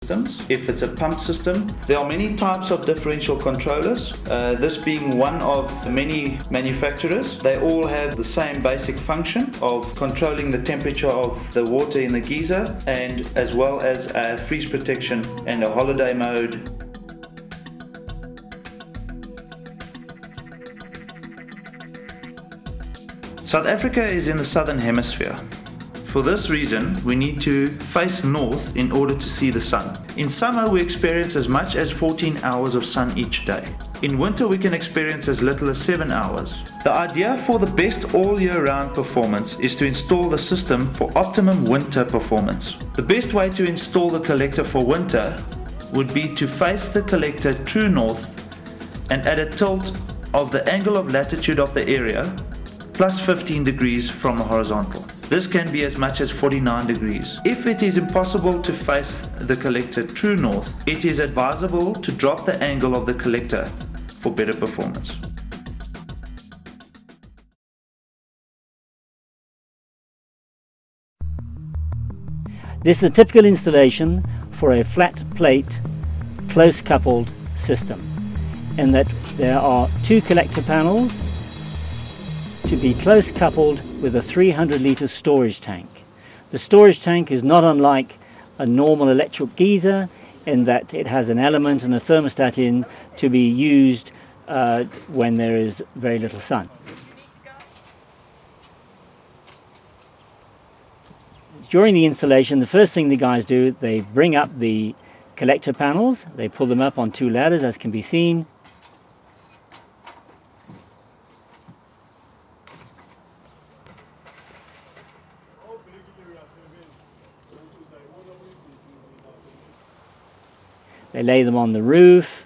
If it's a pump system, there are many types of differential controllers, this being one of many manufacturers. They all have the same basic function of controlling the temperature of the water in the geyser, and as well as a freeze protection and a holiday mode. South Africa is in the southern hemisphere. For this reason, we need to face north in order to see the sun. In summer, we experience as much as 14 hours of sun each day. In winter, we can experience as little as 7 hours. The idea for the best all year round performance is to install the system for optimum winter performance. The best way to install the collector for winter would be to face the collector true north and at a tilt of the angle of latitude of the area plus 15 degrees from the horizontal. This can be as much as 49 degrees. If it is impossible to face the collector true north, it is advisable to drop the angle of the collector for better performance. This is a typical installation for a flat plate close coupled system, in that there are two collector panels to be close coupled with a 300 litre storage tank. The storage tank is not unlike a normal electric geyser in that it has an element and a thermostat in to be used when there is very little sun. During the installation, the first thing the guys do, they bring up the collector panels, they pull them up on two ladders as can be seen. They lay them on the roof,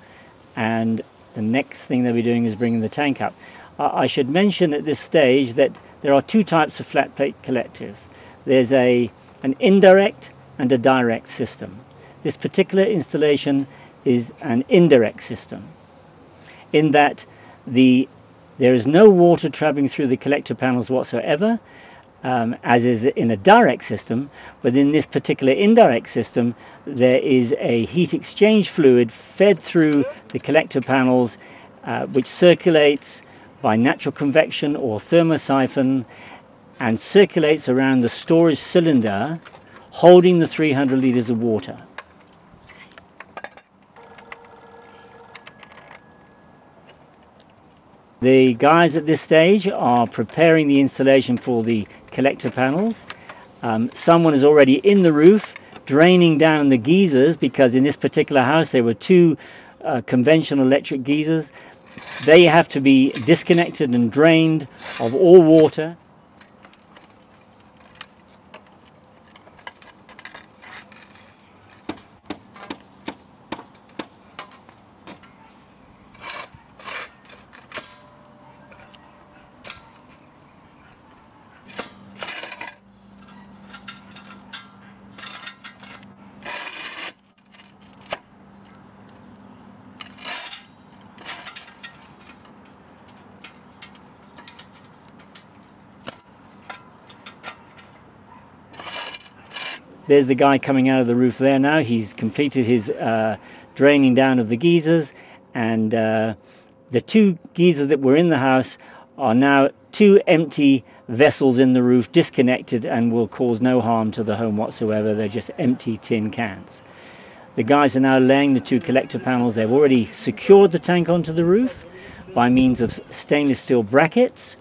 and the next thing they'll be doing is bringing the tank up. I should mention at this stage that there are two types of flat plate collectors. There's an indirect and a direct system. This particular installation is an indirect system, in that there is no water travelling through the collector panels whatsoever, as is in a direct system, but in this particular indirect system there is a heat exchange fluid fed through the collector panels which circulates by natural convection or thermosiphon and circulates around the storage cylinder holding the 300 litres of water. The guys at this stage are preparing the installation for the collector panels. Someone is already in the roof draining down the geysers, because in this particular house there were two conventional electric geysers. They have to be disconnected and drained of all water. There's the guy coming out of the roof there now. He's completed his draining down of the geysers, and the two geysers that were in the house are now two empty vessels in the roof, disconnected, and will cause no harm to the home whatsoever. They're just empty tin cans. The guys are now laying the two collector panels. They've already secured the tank onto the roof by means of stainless steel brackets.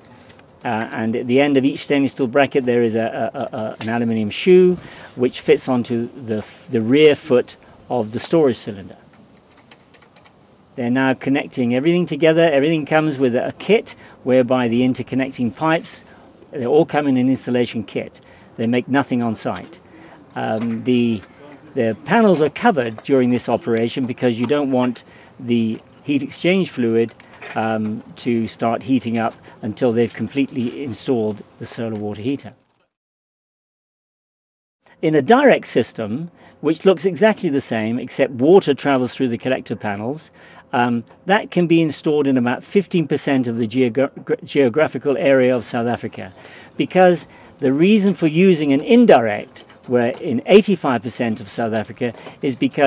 And at the end of each stainless steel bracket there is an aluminium shoe which fits onto the rear foot of the storage cylinder. They're now connecting everything together. Everything comes with a kit whereby the interconnecting pipes, they all come in an installation kit. They make nothing on site. The panels are covered during this operation because you don't want the heat exchange fluid to start heating up until they've completely installed the solar water heater. In a direct system, which looks exactly the same except water travels through the collector panels, that can be installed in about 15% of the geographical area of South Africa, because the reason for using an indirect where in 85% of South Africa is because